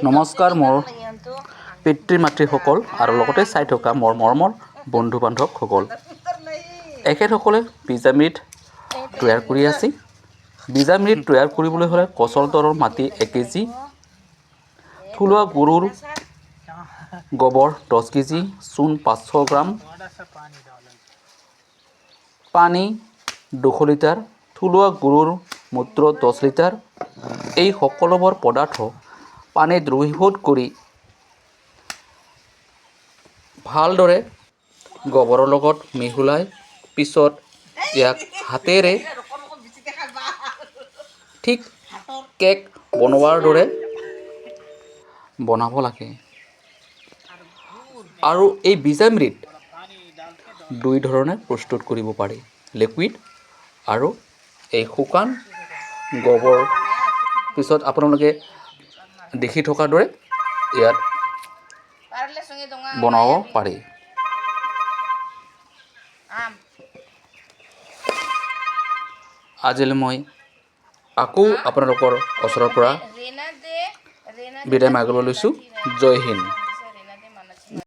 নমস্কাৰ মোৰ পিতৃ মাতৃসকল আৰু লগতে চাই থকা মোৰ মৰমৰ বন্ধু বান্ধৱসকল। এখেতসকলে বীজামৃত তৈয়াৰ কৰি আছে। বীজামৃত তৈয়াৰ কৰিবলৈ হ'লে কচৰ দৰৰ মাটি 1 কেজি, থলুৱা গৰুৰ গোবৰ 10 কেজি, চূণ 500 গ্ৰাম, পানী 200 লিটাৰ, থলুৱা গৰুৰ মূত্ৰ 10 লিটাৰ। এই সকলোবোৰ পদাৰ্থ পানীত দ্ৰৱীভূত কৰি ভালদৰে গোবৰৰ লগত মিহলাই পিছত ইয়াক হাতেৰে ঠিক কেক বনোৱাৰ দৰে বনাব লাগে। আৰু এই বীজামৃত 2 ধৰণে প্ৰস্তুত কৰিব পাৰি, লিকুইড আৰু এই শুকান গোবৰ। পিছত আপোনালোকে দেখি থকাৰ দৰে ইয়াত বনাব পাৰি। আজিলৈ মই আকৌ আপোনালোকৰ ওচৰৰ পৰা বিদায় মাগিব লৈছোঁ। জয় হিন্দ।